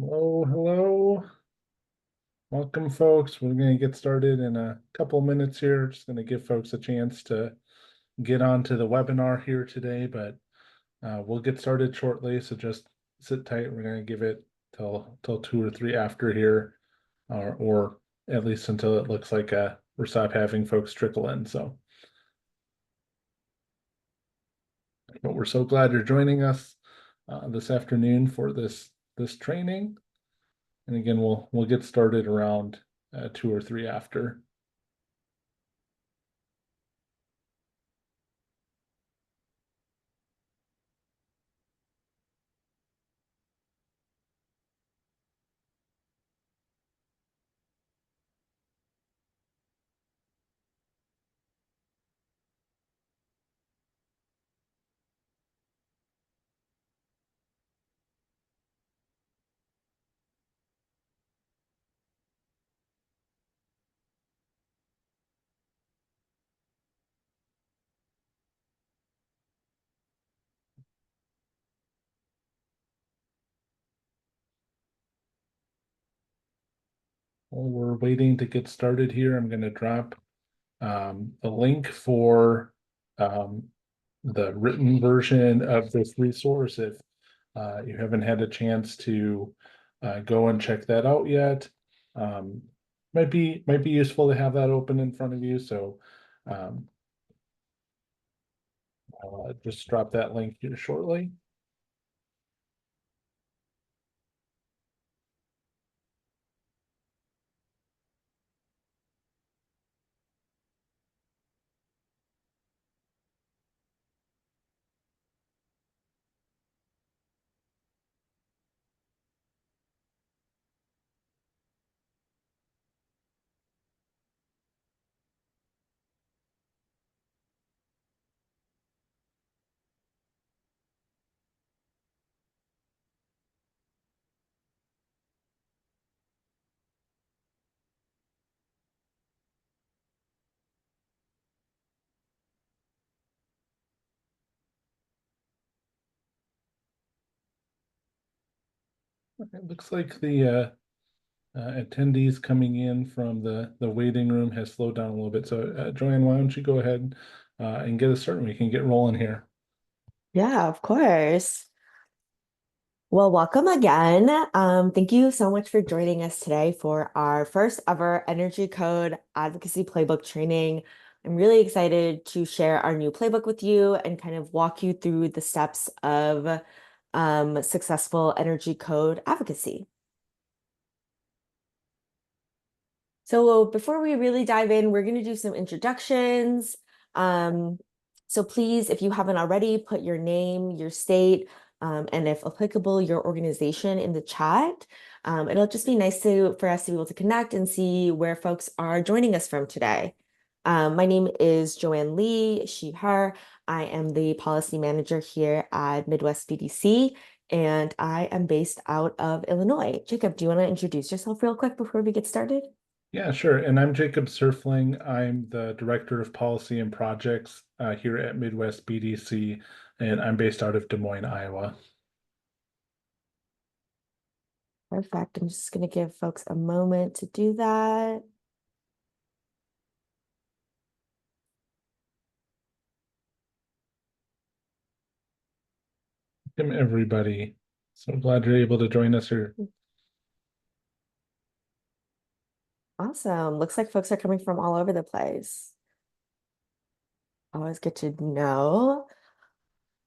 Hello, hello. Welcome, folks. We're going to get started in a couple minutes here. Just going to give folks a chance to get onto the webinar here today, but we'll get started shortly. So just sit tight. We're going to give it till 2 or 3 after here, or at least until it looks like we're stop having folks trickle in. But we're so glad you're joining us this afternoon for this training. And again, we'll get started around 2 or 3 after. While we're waiting to get started here, I'm going to drop a link for the written version of this resource. If you haven't had a chance to go and check that out yet, um, might be useful to have that open in front of you. So um, I'll just drop that link here shortly. It looks like the attendees coming in from the waiting room has slowed down a little bit. So Joanne, why don't you go ahead and get us started? We can get rolling here. Yeah, of course. Well, welcome again. Thank you so much for joining us today for our first ever Energy Code Advocacy Playbook training. I'm really excited to share our new playbook with you and kind of walk you through the steps of successful energy code advocacy. So before we really dive in, we're going to do some introductions. Um, so please, if you haven't already, put your name, your state, and if applicable, your organization in the chat. It'll just be nice for us to be able to connect and see where folks are joining us from today. My name is Joanne Lee, she, her. I am the policy manager here at Midwest BDC, and I am based out of Illinois. Jacob, do you want to introduce yourself real quick before we get started? Yeah, sure. And I'm Jacob Surfling. I'm the Director of Policy and Projects here at Midwest BDC, and I'm based out of Des Moines, Iowa. Perfect. I'm just going to give folks a moment to do that. Welcome, everybody. So glad you're able to join us here. Awesome. Looks like folks are coming from all over the place. Always good to know.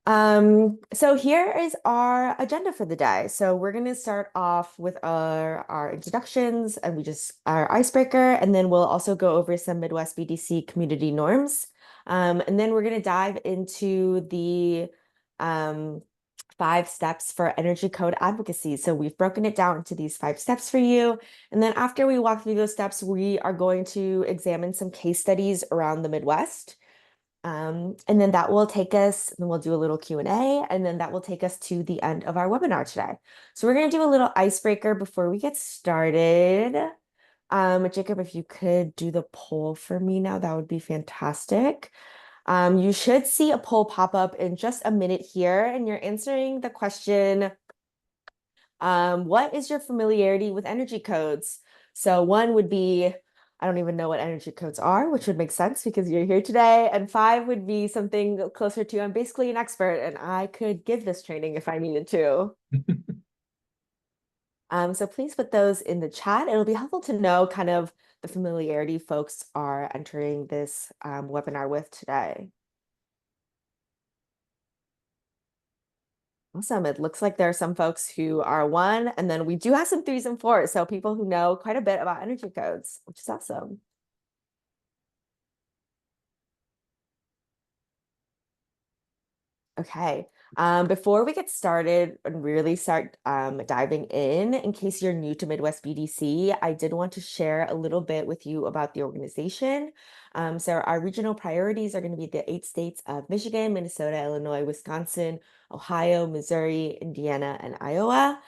So here is our agenda for the day. So we're going to start off with our introductions and our icebreaker, and then we'll also go over some Midwest BDC community norms. And then we're going to dive into the um, 5 steps for energy code advocacy. So we've broken it down into these 5 steps for you. And then after we walk through those steps, we are going to examine some case studies around the Midwest. And then that will take us, and we'll do a little Q&A, and then that will take us to the end of our webinar today. So we're going to do a little icebreaker before we get started. Jacob, if you could do the poll for me now, that would be fantastic. You should see a poll pop up in just a minute here, and you're answering the question, What is your familiarity with energy codes? So one would be, I don't even know what energy codes are, which would make sense because you're here today. And five would be something closer to, I'm basically an expert and I could give this training if I needed to. So please put those in the chat. It'll be helpful to know kind of the familiarity folks are entering this webinar with today. Awesome. It looks like there are some folks who are one, and then we do have some threes and fours. So people who know quite a bit about energy codes, which is awesome. Okay. Before we get started and really start diving in case you're new to Midwest BDC, I did want to share a little bit with you about the organization. So our regional priorities are going to be the 8 states of Michigan, Minnesota, Illinois, Wisconsin, Ohio, Missouri, Indiana, and Iowa.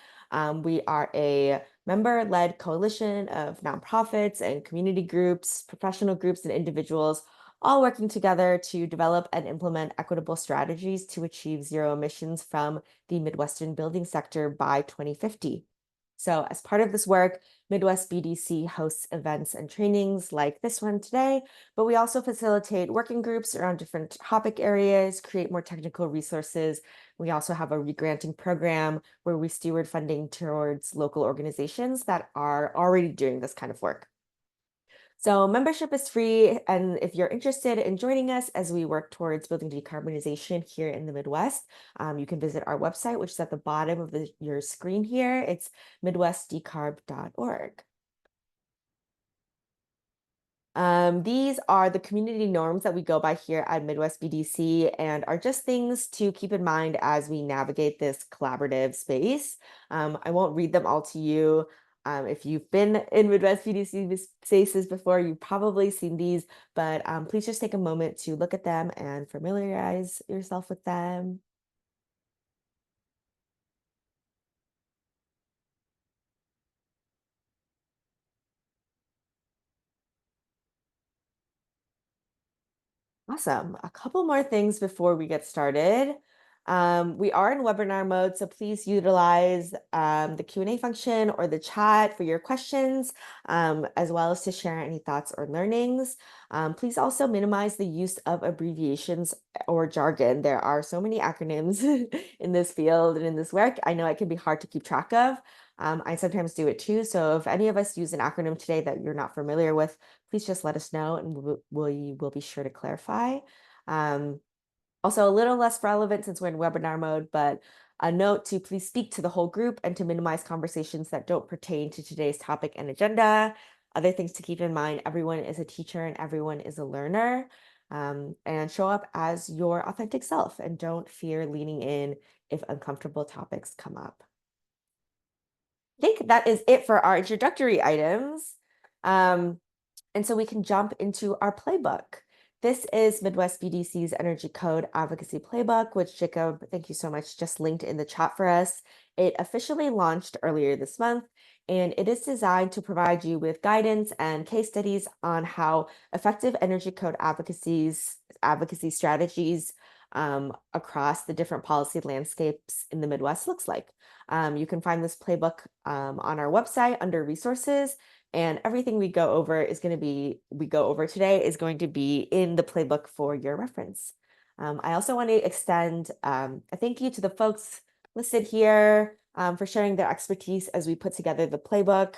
We are a member-led coalition of nonprofits and community groups, professional groups, and individuals all working together to develop and implement equitable strategies to achieve zero emissions from the Midwestern building sector by 2050. So as part of this work, Midwest BDC hosts events and trainings like this one today, but we also facilitate working groups around different topic areas, create more technical resources. We also have a regranting program where we steward funding towards local organizations that are already doing this kind of work. So membership is free, and if you're interested in joining us as we work towards building decarbonization here in the Midwest, you can visit our website, which is at the bottom of your screen here. It's midwestdecarb.org. These are the community norms that we go by here at Midwest BDC and are just things to keep in mind as we navigate this collaborative space. I won't read them all to you. If you've been in Midwest BDC spaces before, you've probably seen these, but please just take a moment to look at them and familiarize yourself with them. Awesome. A couple more things before we get started. We are in webinar mode, so please utilize the Q&A function or the chat for your questions, as well as to share any thoughts or learnings. Please also minimize the use of abbreviations or jargon. There are so many acronyms in this field and in this work. I know it can be hard to keep track of. I sometimes do it too. So if any of us use an acronym today that you're not familiar with, please just let us know and we will be sure to clarify. Also, a little less relevant since we're in webinar mode, but a note to please speak to the whole group and to minimize conversations that don't pertain to today's topic and agenda. Other things to keep in mind, everyone is a teacher and everyone is a learner. And show up as your authentic self and don't fear leaning in if uncomfortable topics come up. I think that is it for our introductory items. And so we can jump into our playbook. This is Midwest BDC's Energy Code Advocacy Playbook, which Jacob, thank you so much, just linked in the chat for us. It officially launched earlier this month, and it is designed to provide you with guidance and case studies on how effective energy code advocacy strategies across the different policy landscapes in the Midwest looks like. You can find this playbook on our website under resources, and everything we go over today is going to be in the playbook for your reference. I also want to extend a thank you to the folks listed here for sharing their expertise as we put together the playbook.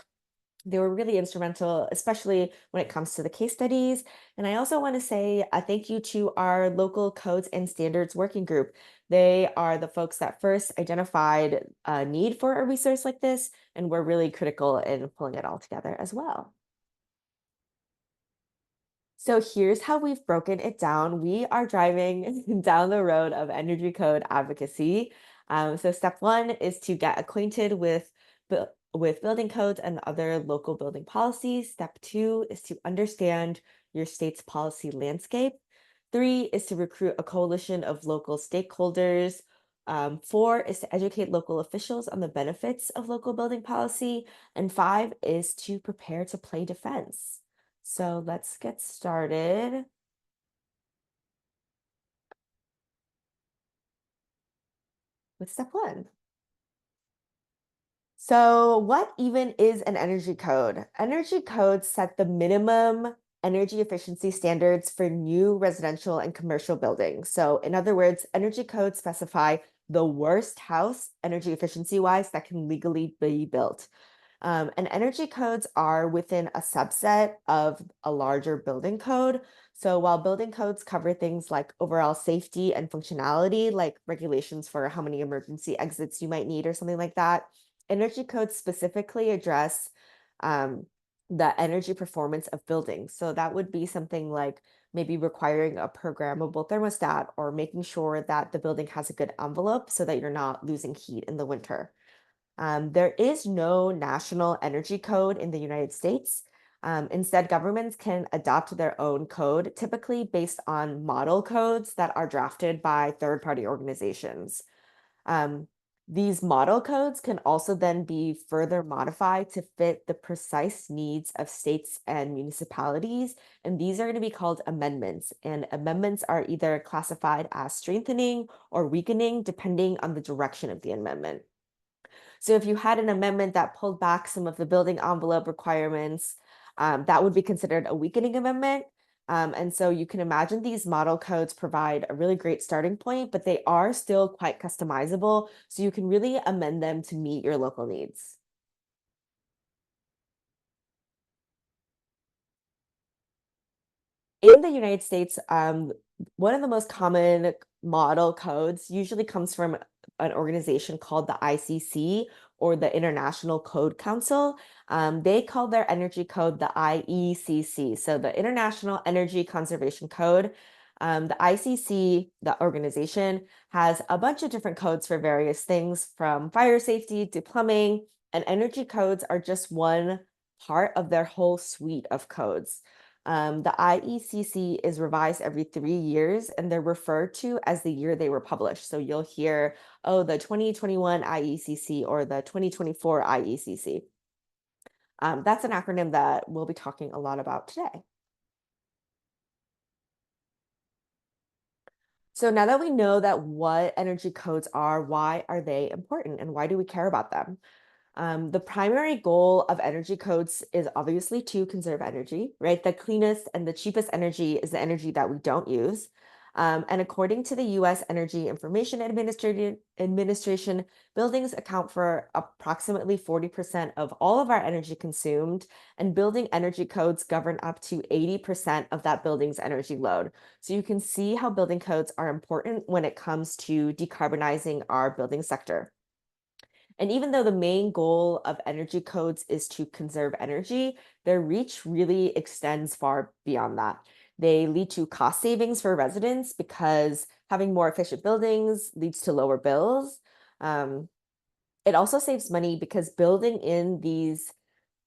They were really instrumental, especially when it comes to the case studies. And I also want to say a thank you to our local codes and standards working group. They are the folks that first identified a need for a resource like this, and were really critical in pulling it all together as well. So here's how we've broken it down. We are driving down the road of energy code advocacy. So step one is to get acquainted with building codes and other local building policies. Step two is to understand your state's policy landscape. 3 is to recruit a coalition of local stakeholders. 4 is to educate local officials on the benefits of local building policy. And 5 is to prepare to play defense. So let's get started with step one. So, what even is an energy code? Energy codes set the minimum energy efficiency standards for new residential and commercial buildings. So, in other words, energy codes specify the worst house energy efficiency wise that can legally be built. And energy codes are within a subset of a larger building code. So while building codes cover things like overall safety and functionality, like regulations for how many emergency exits you might need or something like that, energy codes specifically address um, the energy performance of buildings. So that would be something like maybe requiring a programmable thermostat or making sure that the building has a good envelope so that you're not losing heat in the winter. There is no national energy code in the United States. Instead, governments can adopt their own code, typically based on model codes that are drafted by third-party organizations. Um, these model codes can also then be further modified to fit the precise needs of states and municipalities, and these are going to be called amendments. And amendments are either classified as strengthening or weakening, depending on the direction of the amendment. So if you had an amendment that pulled back some of the building envelope requirements, that would be considered a weakening amendment. And so you can imagine these model codes provide a really great starting point, but they are still quite customizable. So you can really amend them to meet your local needs. In the United States, one of the most common model codes usually comes from an organization called the ICC or the International Code Council. They call their energy code the IECC, so the International Energy Conservation Code. The ICC, the organization, has a bunch of different codes for various things from fire safety to plumbing, and energy codes are just one part of their whole suite of codes. The IECC is revised every 3 years and they're referred to as the year they were published. So you'll hear, oh, the 2021 IECC or the 2024 IECC. That's an acronym that we'll be talking a lot about today. So now that we know that what energy codes are, why are they important and why do we care about them? The primary goal of energy codes is obviously to conserve energy, right? The cleanest and the cheapest energy is the energy that we don't use. And according to the US Energy Information Administration, buildings account for approximately 40% of all of our energy consumed, and building energy codes govern up to 80% of that building's energy load. So you can see how building codes are important when it comes to decarbonizing our building sector. And even though the main goal of energy codes is to conserve energy, their reach really extends far beyond that. They lead to cost savings for residents because having more efficient buildings leads to lower bills. Um, it also saves money because building in these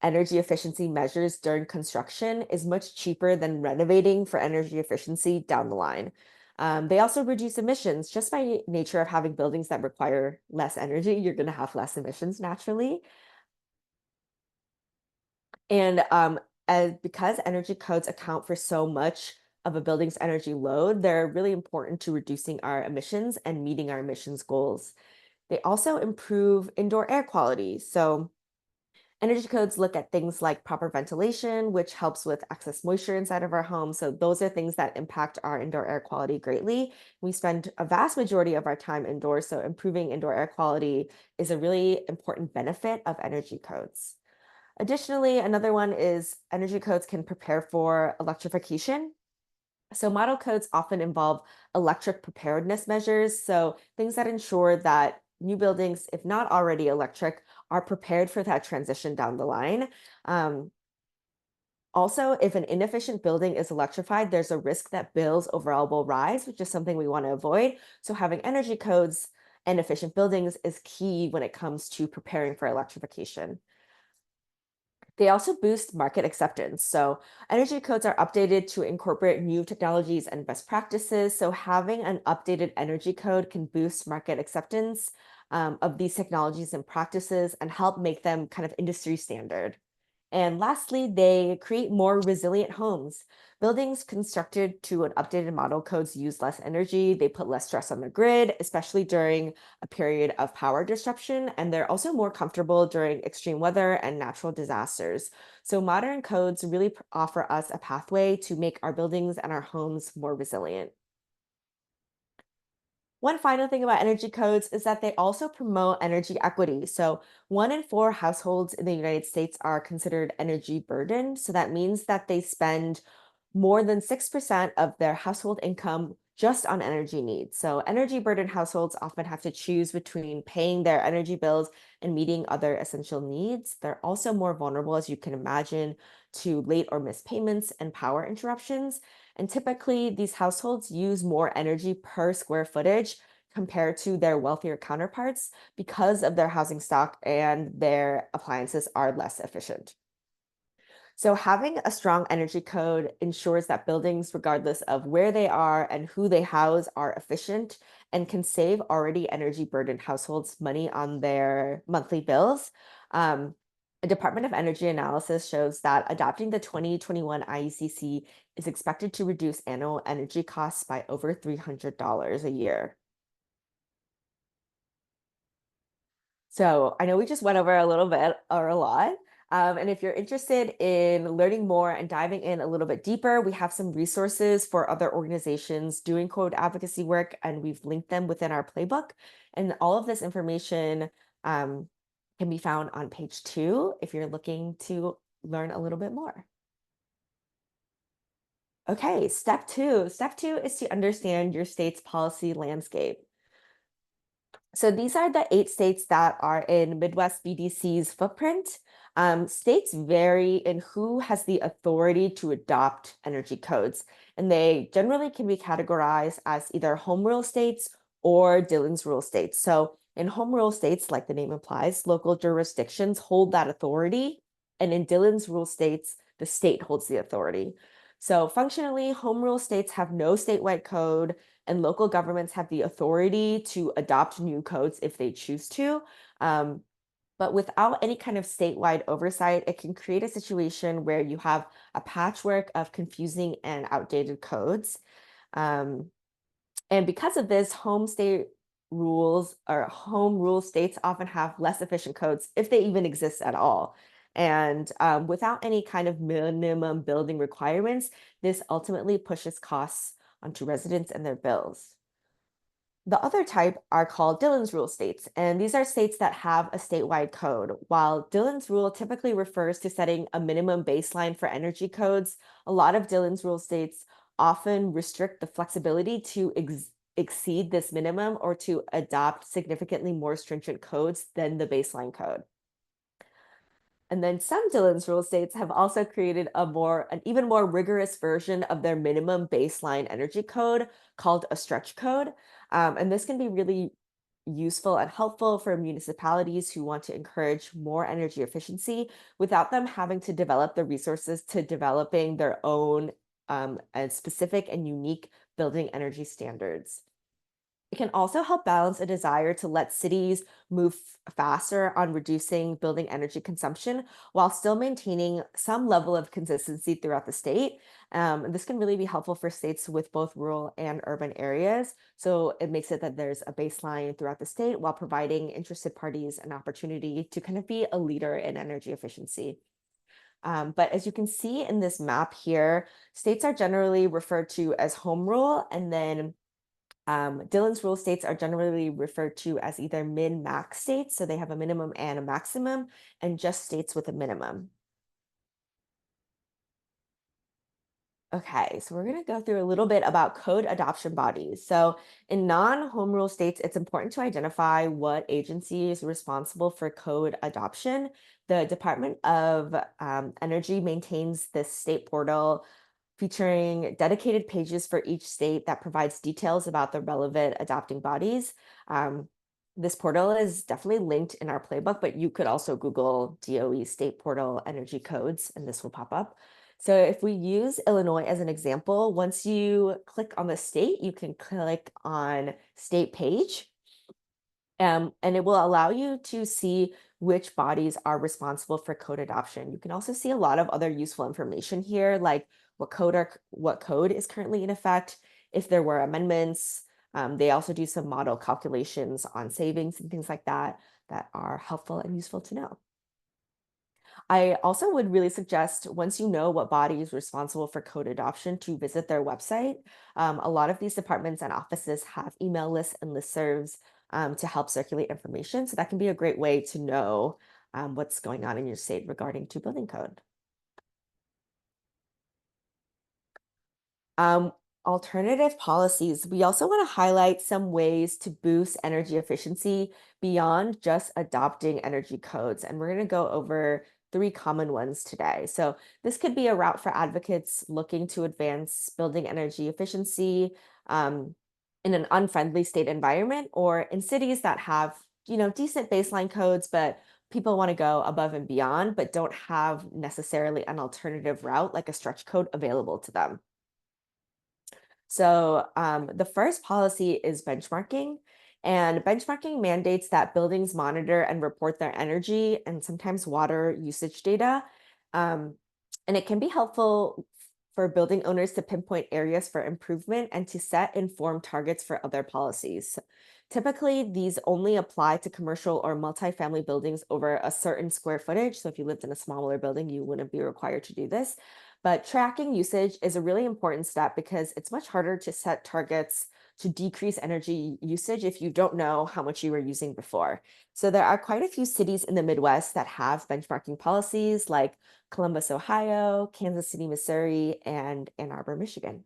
energy efficiency measures during construction is much cheaper than renovating for energy efficiency down the line. They also reduce emissions just by nature of having buildings that require less energy. You're going to have less emissions naturally. And as because energy codes account for so much of a building's energy load, they're really important to reducing our emissions and meeting our emissions goals. They also improve indoor air quality. So energy codes look at things like proper ventilation, which helps with excess moisture inside of our home. So those are things that impact our indoor air quality greatly. We spend a vast majority of our time indoors, so improving indoor air quality is a really important benefit of energy codes. Additionally, another one is energy codes can prepare for electrification. So model codes often involve electric preparedness measures, so things that ensure that new buildings, if not already electric, are prepared for that transition down the line. Um, Also, if an inefficient building is electrified, there's a risk that bills overall will rise, which is something we want to avoid. So having energy codes and efficient buildings is key when it comes to preparing for electrification. They also boost market acceptance. So energy codes are updated to incorporate new technologies and best practices. So having an updated energy code can boost market acceptance of these technologies and practices and help make them kind of industry standard. And lastly, they create more resilient homes. Buildings constructed to an updated model codes use less energy. They put less stress on the grid, especially during a period of power disruption. And they're also more comfortable during extreme weather and natural disasters. So modern codes really offer us a pathway to make our buildings and our homes more resilient. One final thing about energy codes is that they also promote energy equity. So, 1 in 4 households in the United States are considered energy burdened. So, that means that they spend more than 6% of their household income just on energy needs. So, energy burdened households often have to choose between paying their energy bills and meeting other essential needs. They're also more vulnerable, as you can imagine, to late or missed payments and power interruptions. And typically, these households use more energy per square footage compared to their wealthier counterparts because of their housing stock and their appliances are less efficient. So, having a strong energy code ensures that buildings, regardless of where they are and who they house, are efficient and can save already energy burdened households money on their monthly bills. A Department of Energy analysis shows that adopting the 2021 IECC is expected to reduce annual energy costs by over $300 a year. So I know we just went over a little bit or a lot. And if you're interested in learning more and diving in a little bit deeper, we have some resources for other organizations doing code advocacy work, and we've linked them within our playbook. And all of this information um, can be found on page 2 if you're looking to learn a little bit more. Okay, step 2. Step 2 is to understand your state's policy landscape. So these are the 8 states that are in Midwest BDC's footprint. States vary in who has the authority to adopt energy codes, and they generally can be categorized as either home rule states or Dillon's rule states. So in home rule states, like the name implies, local jurisdictions hold that authority, and in Dillon's rule states, the state holds the authority. So functionally, home rule states have no statewide code and local governments have the authority to adopt new codes if they choose to. Um, but without any kind of statewide oversight, it can create a situation where you have a patchwork of confusing and outdated codes. Um, and because of this, home rule states often have less efficient codes if they even exist at all. And without any kind of minimum building requirements, this ultimately pushes costs onto residents and their bills. The other type are called Dillon's rule states, and these are states that have a statewide code. While Dillon's rule typically refers to setting a minimum baseline for energy codes, a lot of Dillon's rule states often restrict the flexibility to exceed this minimum or to adopt significantly more stringent codes than the baseline code. And then some Dillon's rule states have also created an even more rigorous version of their minimum baseline energy code called a stretch code. And this can be really useful and helpful for municipalities who want to encourage more energy efficiency without them having to develop the resources to developing their own and specific and unique building energy standards. It can also help balance a desire to let cities move faster on reducing building energy consumption while still maintaining some level of consistency throughout the state. This can really be helpful for states with both rural and urban areas. So it makes it that there's a baseline throughout the state while providing interested parties an opportunity to kind of be a leader in energy efficiency. But as you can see in this map here, states are generally referred to as home rule, and then Dillon's rule states are generally referred to as either min-max states, so they have a minimum and a maximum, and just states with a minimum. Okay, so we're going to go through a little bit about code adoption bodies. So in non-home rule states, it's important to identify what agency is responsible for code adoption. The Department of Energy maintains this state portal featuring dedicated pages for each state that provides details about the relevant adopting bodies. This portal is definitely linked in our playbook, but you could also Google DOE state portal energy codes and this will pop up. So if we use Illinois as an example, once you click on the state, you can click on state page. And it will allow you to see which bodies are responsible for code adoption. You can also see a lot of other useful information here, like what code is currently in effect, if there were amendments. They also do some model calculations on savings and things like that that are helpful and useful to know. I also would really suggest, once you know what body is responsible for code adoption, to visit their website. A lot of these departments and offices have email lists and listservs to help circulate information. So that can be a great way to know what's going on in your state regarding to building code. Um, Alternative policies. We also want to highlight some ways to boost energy efficiency beyond just adopting energy codes. And we're going to go over 3 common ones today. So this could be a route for advocates looking to advance building energy efficiency in an unfriendly state environment, or in cities that have, decent baseline codes, but people want to go above and beyond, but don't have necessarily an alternative route like a stretch code available to them. So the first policy is benchmarking. And benchmarking mandates that buildings monitor and report their energy and sometimes water usage data. Um, and it can be helpful for building owners to pinpoint areas for improvement and to set informed targets for other policies. Typically, these only apply to commercial or multifamily buildings over a certain square footage. So if you lived in a smaller building, you wouldn't be required to do this. But tracking usage is a really important step because it's much harder to set targets to decrease energy usage if you don't know how much you were using before. So there are quite a few cities in the Midwest that have benchmarking policies, like Columbus, Ohio, Kansas City, Missouri, and Ann Arbor, Michigan.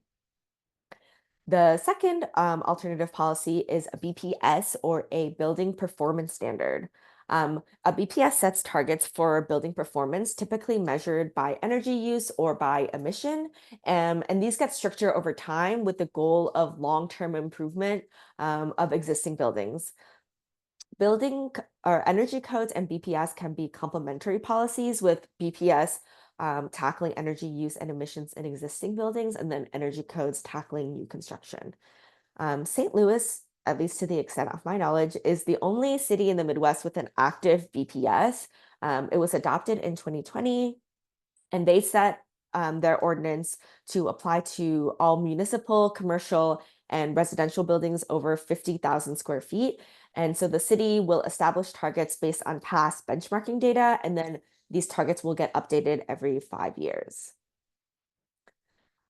The second alternative policy is a BPS, or a building performance standard. A BPS sets targets for building performance, typically measured by energy use or by emission. And these get stricter over time with the goal of long-term improvement of existing buildings. Building or energy codes and BPS can be complementary policies, with BPS tackling energy use and emissions in existing buildings, and then energy codes tackling new construction. St. Louis, at least to the extent of my knowledge, is the only city in the Midwest with an active BPS. It was adopted in 2020, and they set their ordinance to apply to all municipal, commercial, and residential buildings over 50,000 square feet. And so the city will establish targets based on past benchmarking data, and then these targets will get updated every 5 years.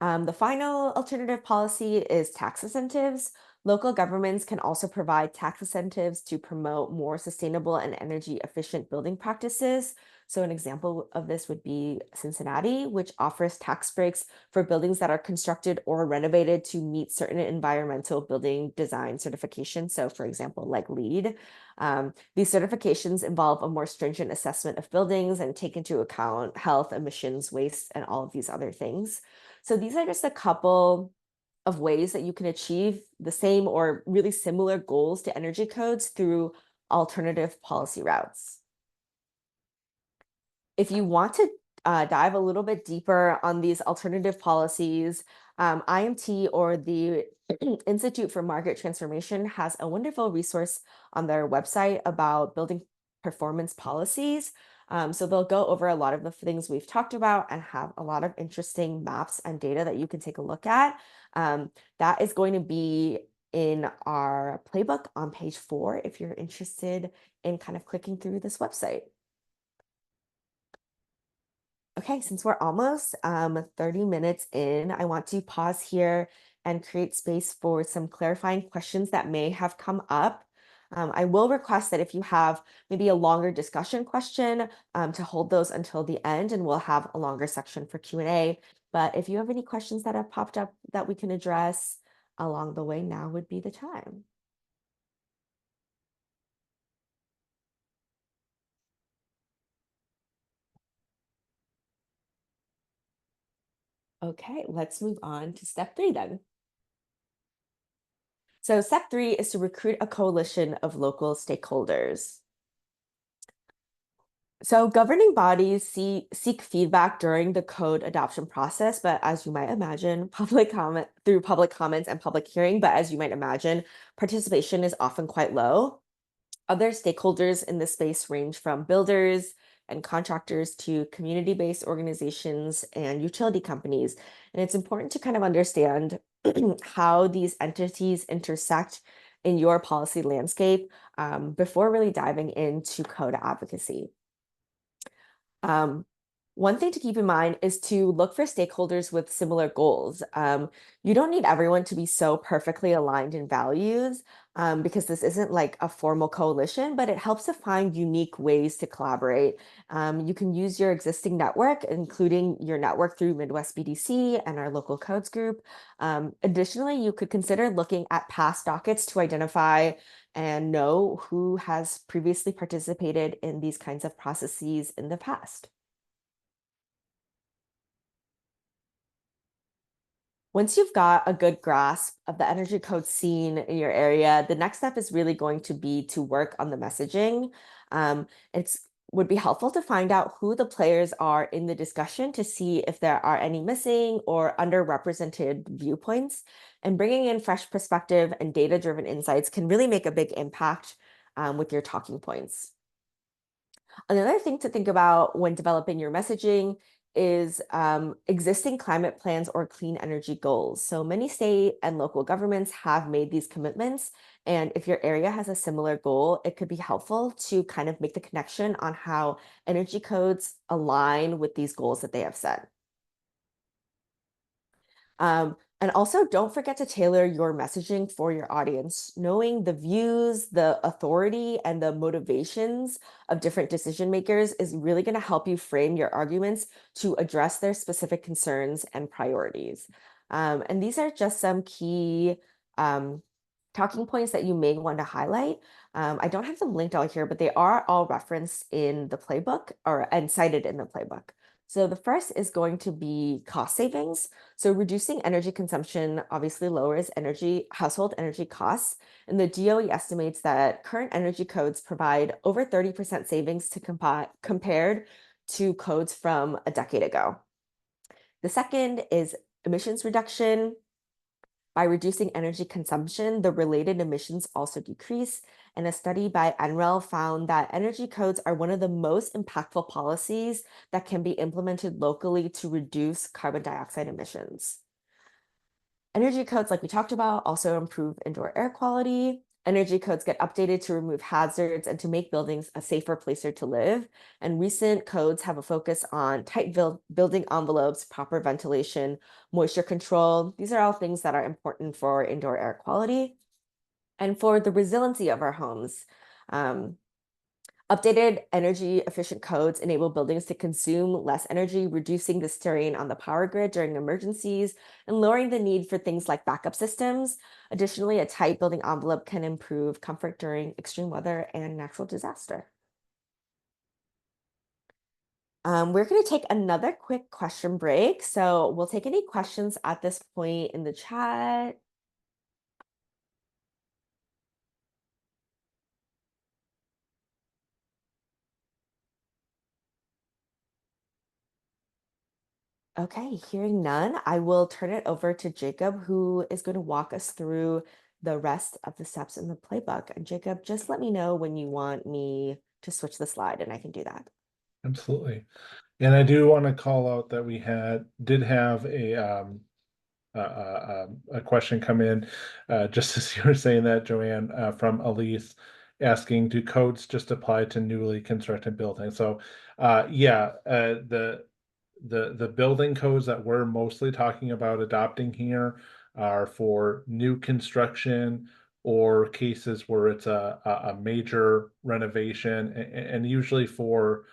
The final alternative policy is tax incentives. Local governments can also provide tax incentives to promote more sustainable and energy efficient building practices. So an example of this would be Cincinnati, which offers tax breaks for buildings that are constructed or renovated to meet certain environmental building design certifications. So for example, like LEED. These certifications involve a more stringent assessment of buildings and take into account health, emissions, waste, and all of these other things. So these are just a couple of ways that you can achieve the same or really similar goals to energy codes through alternative policy routes. If you want to dive a little bit deeper on these alternative policies, IMT, or the Institute for Market Transformation, has a wonderful resource on their website about building performance policies. So they'll go over a lot of the things we've talked about and have a lot of interesting maps and data that you can take a look at. That is going to be in our playbook on page 4 if you're interested in kind of clicking through this website. Okay, since we're almost 30 minutes in, I want to pause here and create space for some clarifying questions that may have come up. I will request that if you have maybe a longer discussion question, to hold those until the end, and we'll have a longer section for Q&A. But if you have any questions that have popped up that we can address along the way, now would be the time. Okay, let's move on to step 3 then. So step 3 is to recruit a coalition of local stakeholders. So governing bodies seek feedback during the code adoption process, but as you might imagine, public comments and public hearing, but as you might imagine, participation is often quite low. Other stakeholders in this space range from builders, and contractors to community-based organizations and utility companies. And it's important to kind of understand how these entities intersect in your policy landscape before really diving into code advocacy. Um, One thing to keep in mind is to look for stakeholders with similar goals. You don't need everyone to be so perfectly aligned in values because this isn't like a formal coalition, but it helps to find unique ways to collaborate. You can use your existing network, including your network through Midwest BDC and our local codes group. Additionally, you could consider looking at past dockets to identify and know who has previously participated in these kinds of processes in the past. Once you've got a good grasp of the energy code scene in your area, the next step is really going to be to work on the messaging. It's would be helpful to find out who the players are in the discussion to see if there are any missing or underrepresented viewpoints. And bringing in fresh perspective and data-driven insights can really make a big impact with your talking points. Another thing to think about when developing your messaging is existing climate plans or clean energy goals. So many state and local governments have made these commitments. And if your area has a similar goal, it could be helpful to kind of make the connection on how energy codes align with these goals that they have set. And also, don't forget to tailor your messaging for your audience. Knowing the views, the authority, and the motivations of different decision makers is really going to help you frame your arguments to address their specific concerns and priorities. And these are just some key talking points that you may want to highlight. I don't have them linked out here, but they are all referenced in the playbook and cited in the playbook. So the first is going to be cost savings. So reducing energy consumption obviously lowers household energy costs. And the DOE estimates that current energy codes provide over 30% savings compared to codes from a decade ago. The second is emissions reduction. By reducing energy consumption, the related emissions also decrease. And a study by NREL found that energy codes are one of the most impactful policies that can be implemented locally to reduce carbon dioxide emissions. Energy codes, like we talked about, also improve indoor air quality. Energy codes get updated to remove hazards and to make buildings a safer place to live. And recent codes have a focus on tight building envelopes, proper ventilation, moisture control. These are all things that are important for indoor air quality and for the resiliency of our homes. Updated energy efficient codes enable buildings to consume less energy, reducing the strain on the power grid during emergencies and lowering the need for things like backup systems. Additionally, a tight building envelope can improve comfort during extreme weather and natural disaster. We're going to take another quick question break. So we'll take any questions at this point in the chat. Okay, hearing none, I will turn it over to Jacob, who is going to walk us through the rest of the steps in the playbook. And Jacob, just let me know when you want me to switch the slide, and I can do that. Absolutely. And I do want to call out that we did have a question come in just as you were saying that, Joanne, from Elise asking, do codes just apply to newly constructed buildings? So yeah, the building codes that we're mostly talking about adopting here are for new construction or cases where it's a major renovation, and usually for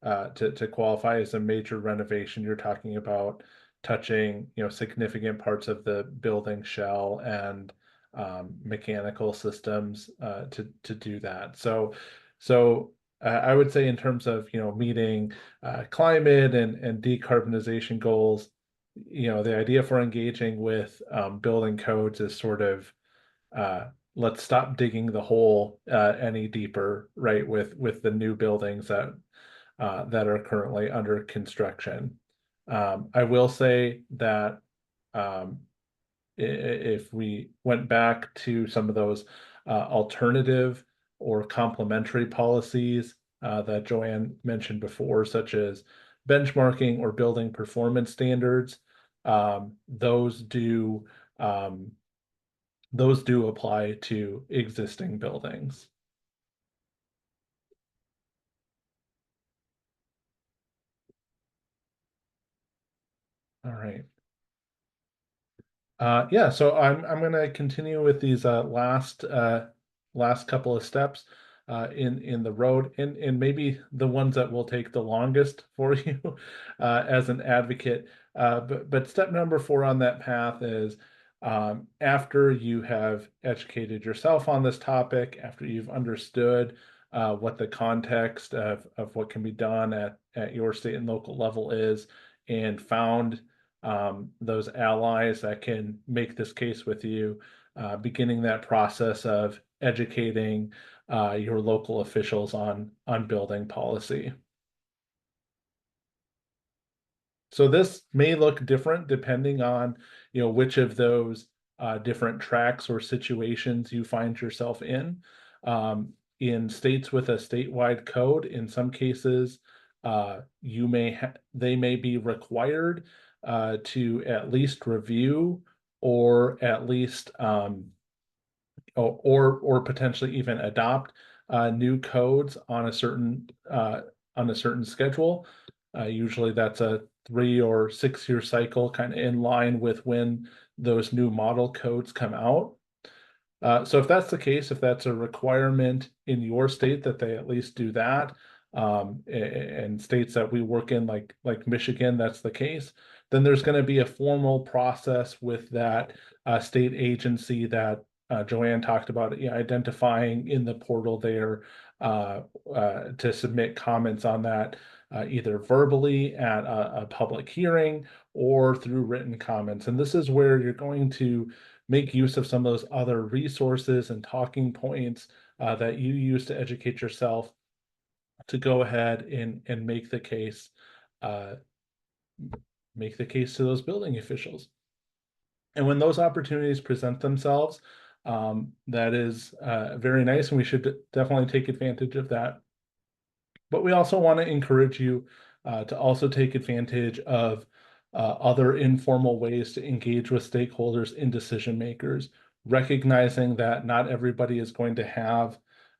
to qualify as a major renovation, you're talking about touching, significant parts of the building shell and mechanical systems to do that. So I would say in terms of, meeting climate and decarbonization goals, the idea for engaging with building codes is sort of let's stop digging the hole any deeper, right? With the new buildings that are currently under construction. I will say that if we went back to some of those alternative or complementary policies, that Joanne mentioned before, such as benchmarking or building performance standards. Those do apply to existing buildings. All right. Yeah, so I'm going to continue with these last couple of steps in the road, and maybe the ones that will take the longest for you as an advocate. But step number 4 on that path is after you have educated yourself on this topic, after you've understood what the context of what can be done at your state and local level is, and found those allies that can make this case with you, beginning that process of educating your local officials on building policy. So this may look different depending on, which of those different tracks or situations you find yourself in. In states with a statewide code, in some cases, they may be required to at least review or at least or potentially even adopt new codes on a certain schedule. Usually that's a 3 or 6 year cycle, kind of in line with when those new model codes come out. So if that's the case, if that's a requirement in your state that they at least do that, and states that we work in, like Michigan, that's the case, then there's going to be a formal process with that state agency that Joanne talked about, identifying in the portal there to submit comments on that, either verbally at a public hearing or through written comments. And this is where you're going to make use of some of those other resources and talking points that you use to educate yourself to go ahead and make the case to those building officials. And when those opportunities present themselves, that is very nice, and we should definitely take advantage of that. But we also want to encourage you to also take advantage of other informal ways to engage with stakeholders and decision makers, recognizing that not everybody is going to have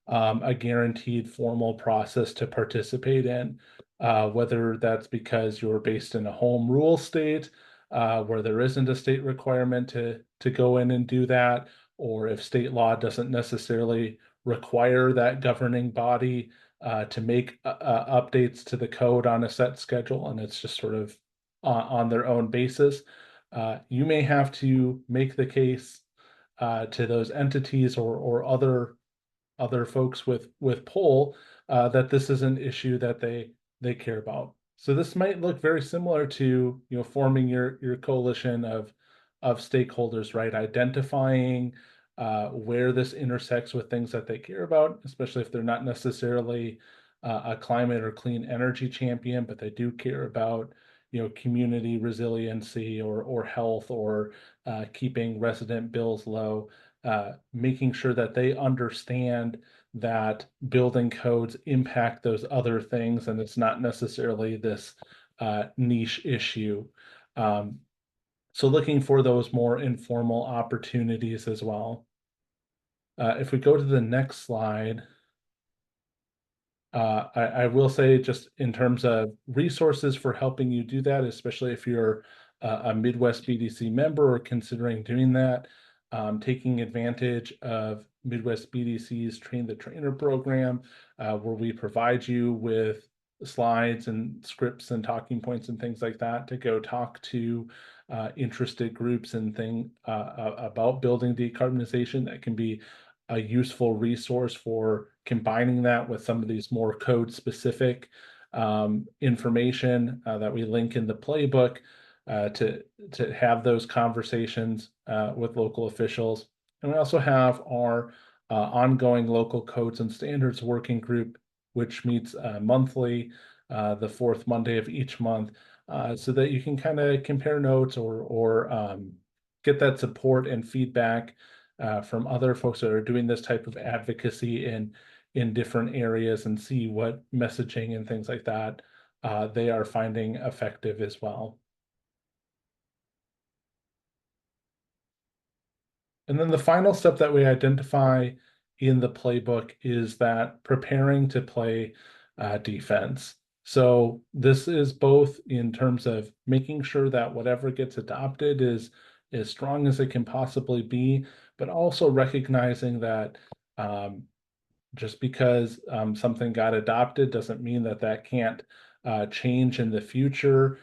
a guaranteed formal process to participate in, whether that's because you're based in a home rule state where there isn't a state requirement to go in and do that, or if state law doesn't necessarily require that governing body to make updates to the code on a set schedule, and it's just sort of on their own basis. You may have to make the case to those entities or other folks with pull that this is an issue that they care about. So this might look very similar to forming your coalition of stakeholders, right? Identifying where this intersects with things that they care about, especially if they're not necessarily a climate or clean energy champion, but they do care about community resiliency or health or keeping resident bills low, making sure that they understand that building codes impact those other things and it's not necessarily this niche issue. So looking for those more informal opportunities as well. If we go to the next slide, I will say, just in terms of resources for helping you do that, especially if you're a Midwest BDC member or considering doing that, taking advantage of Midwest BDC's Train the Trainer program, where we provide you with slides and scripts and talking points and things like that to go talk to interested groups and about building decarbonization. That can be a useful resource for combining that with some of these more code specific information that we link in the playbook to have those conversations with local officials. And we also have our ongoing local codes and standards working group, which meets monthly, the fourth Monday of each month, so that you can kind of compare notes or get that support and feedback from other folks that are doing this type of advocacy in different areas and see what messaging and things like that they are finding effective as well. And then the final step that we identify in the playbook is that preparing to play defense. So this is both in terms of making sure that whatever gets adopted is as strong as it can possibly be, but also recognizing that just because something got adopted doesn't mean that that can't change in the future,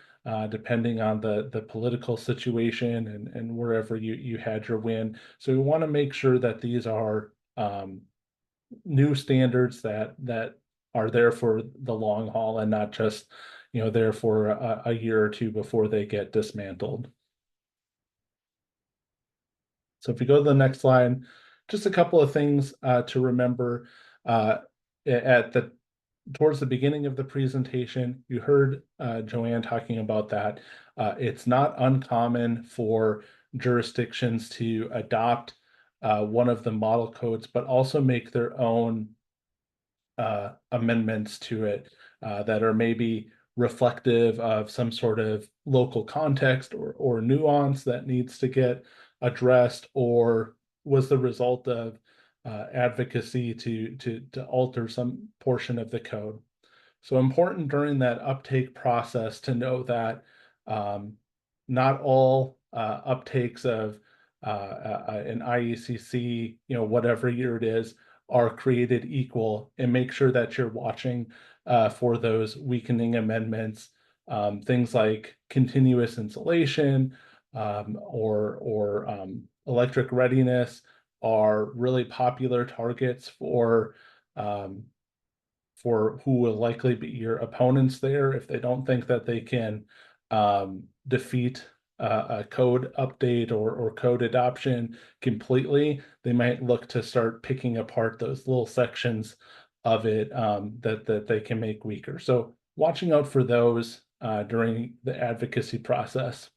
depending on the political situation and wherever you had your win. So we want to make sure that these are new standards that are there for the long haul and not just there for a year or two before they get dismantled. So if you go to the next slide, just a couple of things to remember at the towards the beginning of the presentation, you heard Joanne talking about that. It's not uncommon for jurisdictions to adopt one of the model codes, but also make their own amendments to it that are maybe reflective of some sort of local context or nuance that needs to get addressed, or was the result of advocacy to alter some portion of the code. So important during that uptake process to know that not all uptakes of an IECC, whatever year it is, are created equal, and make sure that you're watching for those weakening amendments, things like continuous insulation or electric readiness are really popular targets for who will likely be your opponents there. If they don't think that they can defeat a code update or code adoption completely, they might look to start picking apart those little sections of it that they can make weaker. So watching out for those during the advocacy process.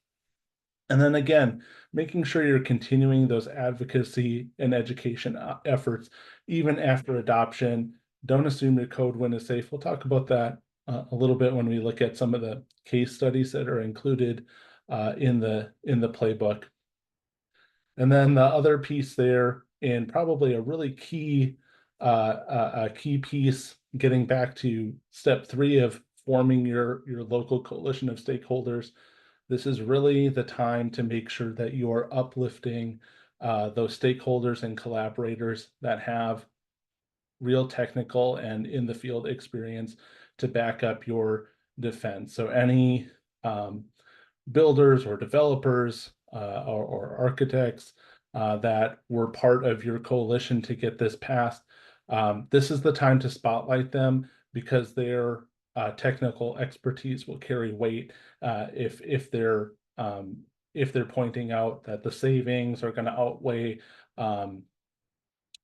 And then again, making sure you're continuing those advocacy and education efforts even after adoption. Don't assume your code win is safe. We'll talk about that a little bit when we look at some of the case studies that are included in the playbook. And then the other piece there, and probably a really key a key piece, getting back to step 3 of forming your local coalition of stakeholders. This is really the time to make sure that you are uplifting those stakeholders and collaborators that have real technical and in the field experience to back up your defense. So any builders or developers or architects that were part of your coalition to get this passed, this is the time to spotlight them, because their technical expertise will carry weight if they're pointing out that the savings are going to outweigh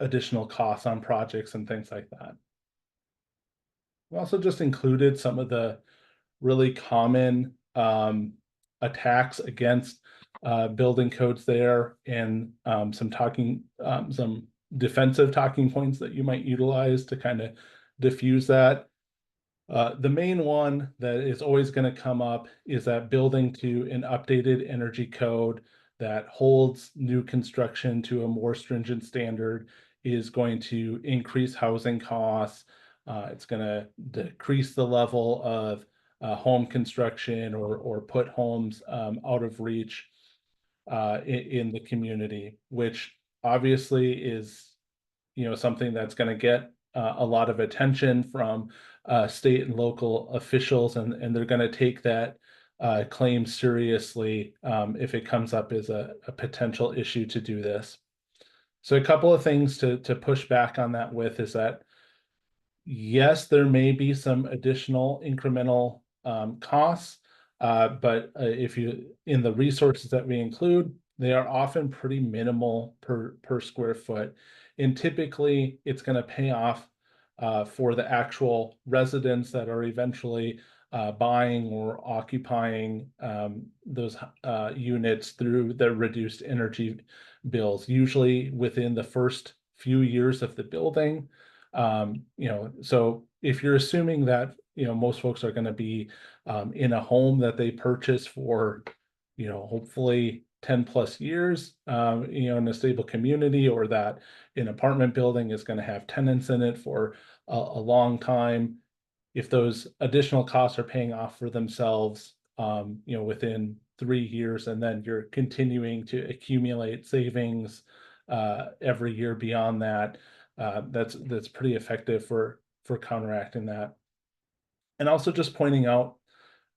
additional costs on projects and things like that. We also just included some of the really common attacks against building codes there, and some defensive talking points that you might utilize to kind of diffuse that. The main one that is always going to come up is that building to an updated energy code that holds new construction to a more stringent standard is going to increase housing costs. It's going to decrease the level of home construction or put homes out of reach in the community, which obviously is something that's going to get a lot of attention from state and local officials, and they're going to take that claim seriously if it comes up as a potential issue to do this. So a couple of things to push back on that with is that, yes, there may be some additional incremental costs, but if you in the resources that we include, they are often pretty minimal per square foot. And typically it's going to pay off for the actual residents that are eventually buying or occupying those units through the reduced energy bills, usually within the first few years of the building. So if you're assuming that, most folks are going to be in a home that they purchase for, hopefully 10 plus years, in a stable community, or that an apartment building is going to have tenants in it for a long time. If those additional costs are paying off for themselves, within 3 years, and then you're continuing to accumulate savings every year beyond that, that's pretty effective for counteracting that. And also just pointing out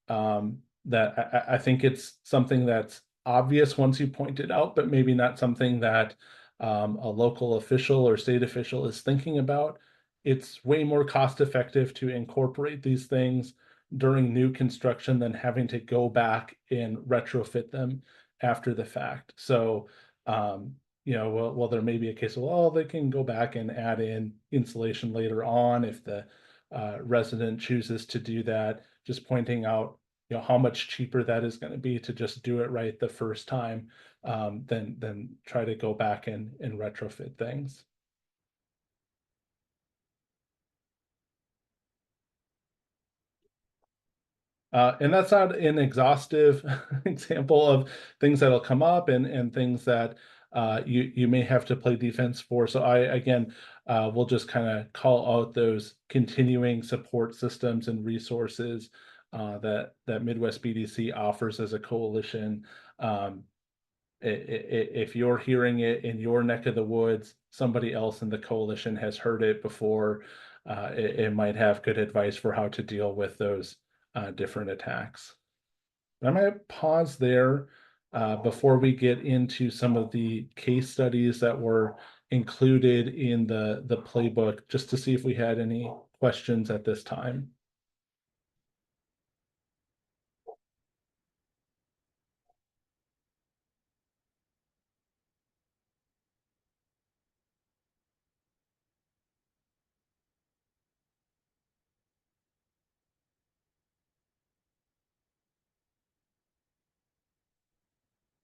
that I think it's something that's obvious once you point it out, but maybe not something that a local official or state official is thinking about. It's way more cost effective to incorporate these things during new construction than having to go back and retrofit them after the fact. So, well, there may be a case of, well, they can go back and add in insulation later on if the resident chooses to do that. Just pointing out, how much cheaper that is going to be to just do it right the first time, than try to go back and retrofit things. And that's not an exhaustive example of things that'll come up and things that you may have to play defense for. So I, again, will just kind of call out those continuing support systems and resources that Midwest BDC offers as a coalition. If you're hearing it in your neck of the woods, somebody else in the coalition has heard it before. It might have good advice for how to deal with those different attacks. I might pause there before we get into some of the case studies that were included in the playbook, just to see if we had any questions at this time.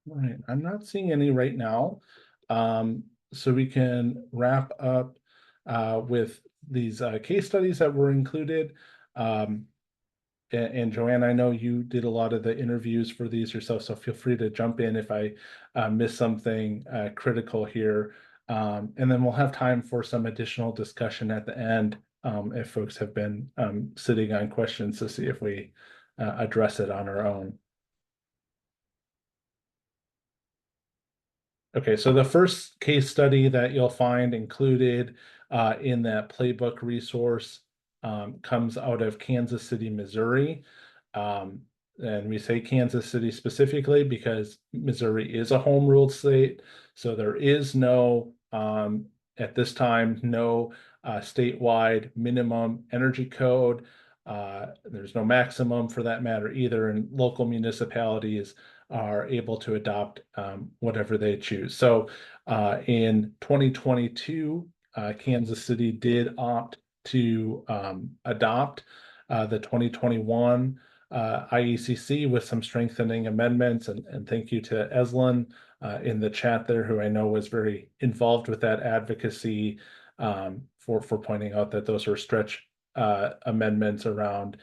All right, I'm not seeing any right now. So we can wrap up with these case studies that were included. And Joanne, I know you did a lot of the interviews for these yourself, so feel free to jump in if I miss something critical here. And then we'll have time for some additional discussion at the end, if folks have been sitting on questions, to see if we address it on our own. Okay, so the first case study that you'll find included in that playbook resource comes out of Kansas City, Missouri. And we say Kansas City specifically because Missouri is a home ruled state. So there is no, at this time, no statewide minimum energy code. There's no maximum for that matter either, and local municipalities are able to adopt whatever they choose. So in 2022, Kansas City did opt to adopt the 2021 IECC with some strengthening amendments. And thank you to Eslin in the chat there, who I know was very involved with that advocacy, for pointing out that those were stretch amendments around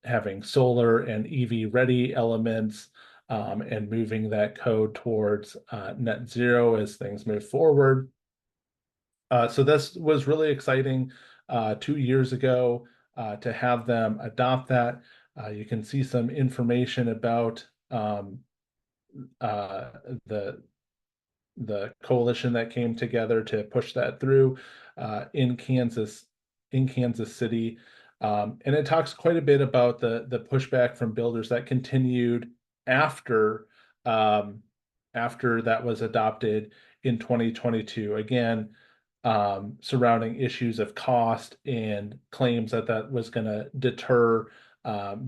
having solar and EV ready elements, and moving that code towards net zero as things move forward. So this was really exciting 2 years ago to have them adopt that. You can see some information about uh, the the coalition that came together to push that through in Kansas City. And it talks quite a bit about the pushback from builders that continued after after that was adopted in 2022. Again, surrounding issues of cost and claims that that was going to deter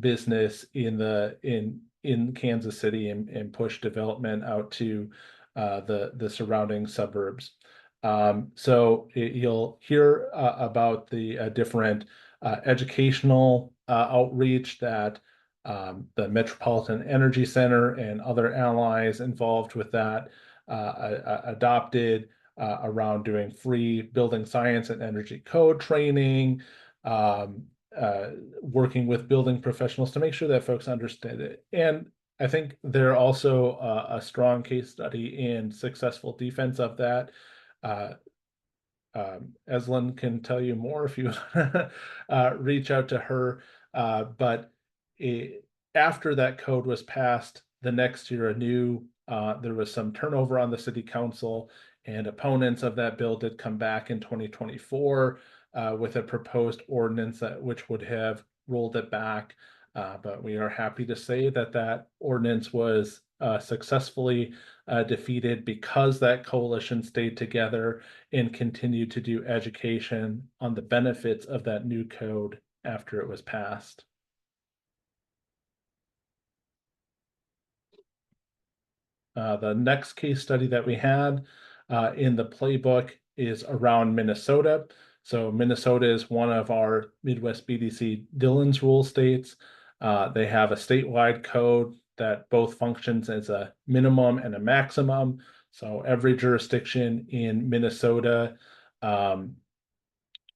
business in Kansas City and push development out to the surrounding suburbs. So you'll hear about the different educational outreach that the Metropolitan Energy Center and other allies involved with that adopted. around doing free building science and energy code training, um, working with building professionals to make sure that folks understand it. And I think they're also a strong case study in successful defense of that. Uh, Eslyn can tell you more if you reach out to her. But after that code was passed, the next year there was some turnover on the city council, and opponents of that bill did come back in 2024 with a proposed ordinance which would have rolled it back. But we are happy to say that that ordinance was successfully defeated because that coalition stayed together and continued to do education on the benefits of that new code after it was passed. The next case study that we had in the playbook is around Minnesota. So Minnesota is one of our Midwest BDC Dillon's rule states. They have a statewide code that both functions as a minimum and a maximum. So every jurisdiction in Minnesota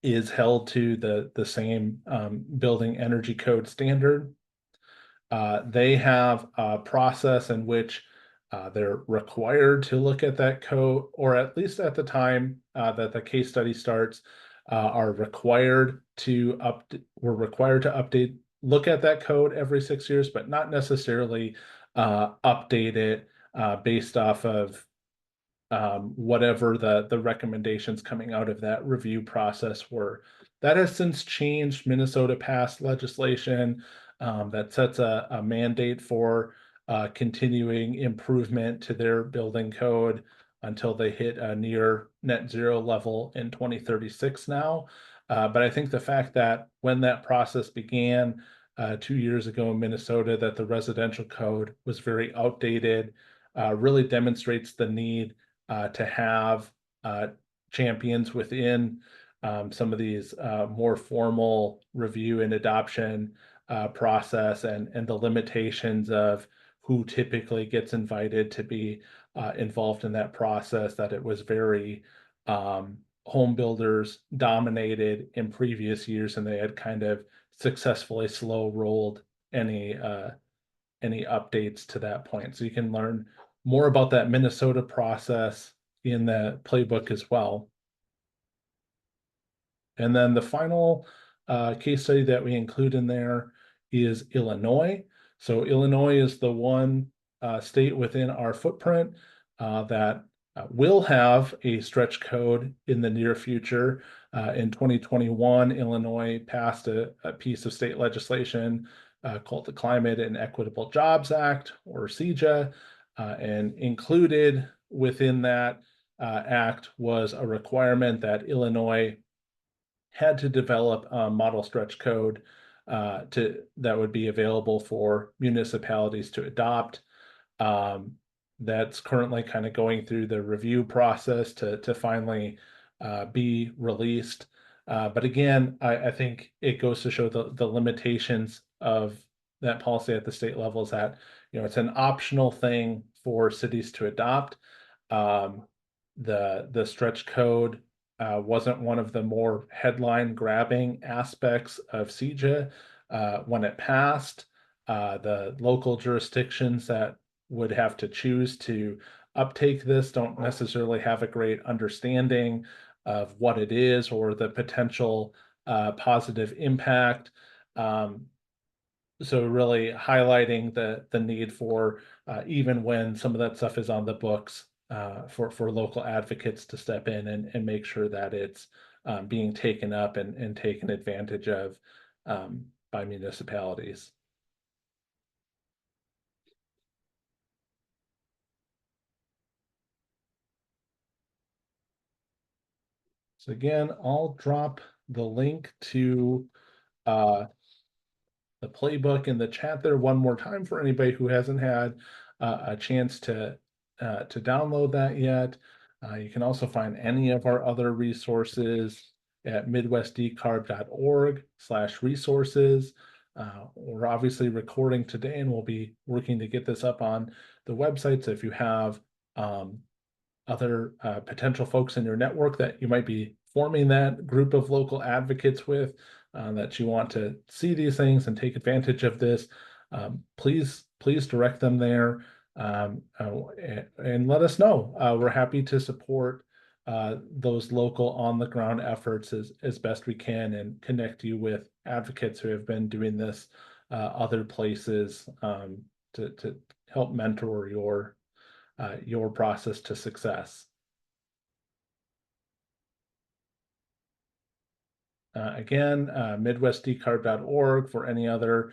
is held to the same building energy code standard. They have a process in which they're required to look at that code, or at least at the time that the case study starts, we're required to update, look at that code every 6 years, but not necessarily update it based off of whatever the recommendations coming out of that review process were. That has since changed. Minnesota passed legislation that sets a mandate for continuing improvement to their building code until they hit a near net zero level in 2036 now. But I think the fact that when that process began 2 years ago in Minnesota, that the residential code was very outdated, really demonstrates the need to have champions within some of these more formal review and adoption process, and the limitations of who typically gets invited to be involved in that process, that it was very home builders dominated in previous years, and they had kind of successfully slow rolled any updates to that point. So you can learn more about that Minnesota process in the playbook as well. And then the final case study that we include in there is Illinois. So Illinois is the one state within our footprint that will have a stretch code in the near future. In 2021, Illinois passed a piece of state legislation called the Climate and Equitable Jobs Act, or CEJA, and included within that act was a requirement that Illinois had to develop a model stretch code that would be available for municipalities to adopt. That's currently kind of going through the review process to finally be released. But again, I think it goes to show the limitations of that policy at the state level, is that it's an optional thing for cities to adopt. The stretch code wasn't one of the more headline grabbing aspects of CEJA when it passed. The local jurisdictions that would have to choose to uptake this don't necessarily have a great understanding of what it is or the potential positive impact. So really highlighting the need for even when some of that stuff is on the books, for local advocates to step in and make sure that it's being taken up and taken advantage of by municipalities. So again, I'll drop the link to the playbook in the chat there one more time for anybody who hasn't had a chance to download that yet. You can also find any of our other resources at midwestdecarb.org/resources. We're obviously recording today, and we'll be working to get this up on the website. So if you have other potential folks in your network that you might be forming that group of local advocates with, that you want to see these things and take advantage of this, please direct them there, and let us know. We're happy to support those local on the ground efforts as best we can and connect you with advocates who have been doing this other places, to help mentor your process to success. Again, midwestdecarb.org for any other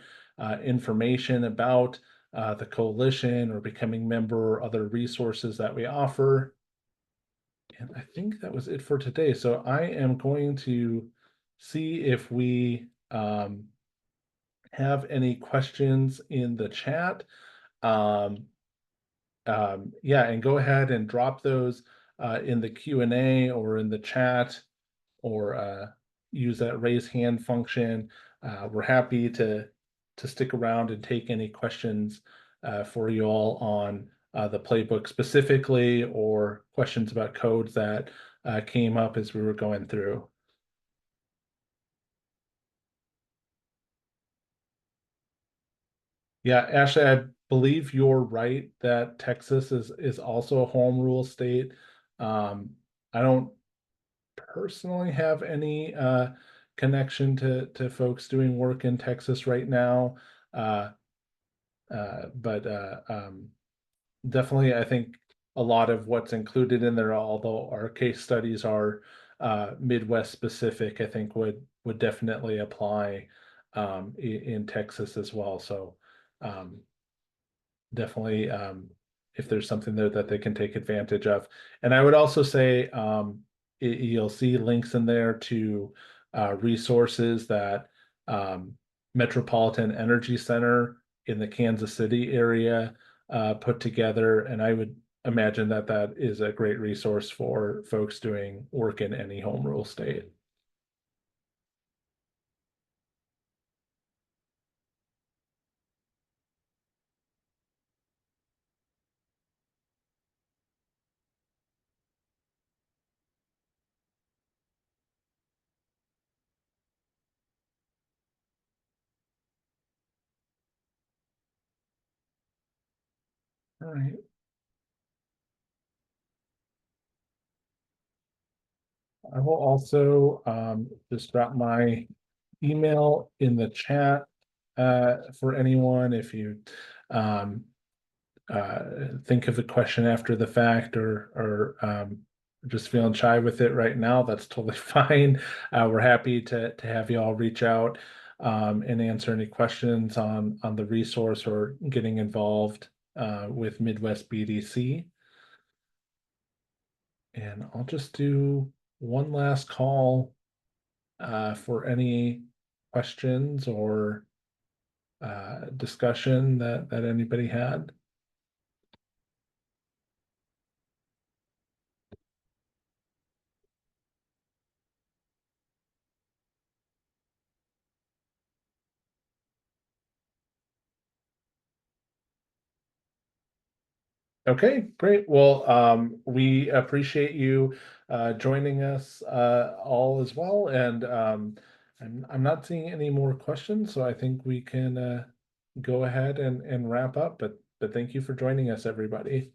information about the coalition or becoming member or other resources that we offer. And I think that was it for today. So I am going to see if we have any questions in the chat. Yeah, and go ahead and drop those in the Q&A or in the chat, or use that raise hand function. We're happy to stick around and take any questions for you all on the playbook specifically, or questions about codes that came up as we were going through. Yeah, Ashley, I believe you're right that Texas is also a home rule state. I don't personally have any connection to folks doing work in Texas right now. But definitely, I think a lot of what's included in there, although our case studies are Midwest specific, I think would definitely apply in Texas as well. So definitely, if there's something there that they can take advantage of. And I would also say, you'll see links in there to resources that Metropolitan Energy Center in the Kansas City area put together. And I would imagine that that is a great resource for folks doing work in any home rule state. All right. I will also just drop my email in the chat for anyone if you um, think of a question after the fact, or just feeling shy with it right now. That's totally fine. We're happy to have you all reach out and answer any questions on the resource or getting involved with Midwest BDC. And I'll just do one last call for any questions or discussion that anybody had. Okay, great. Well, we appreciate you joining us all as well. And I'm not seeing any more questions, so I think we can go ahead and wrap up. But thank you for joining us, everybody.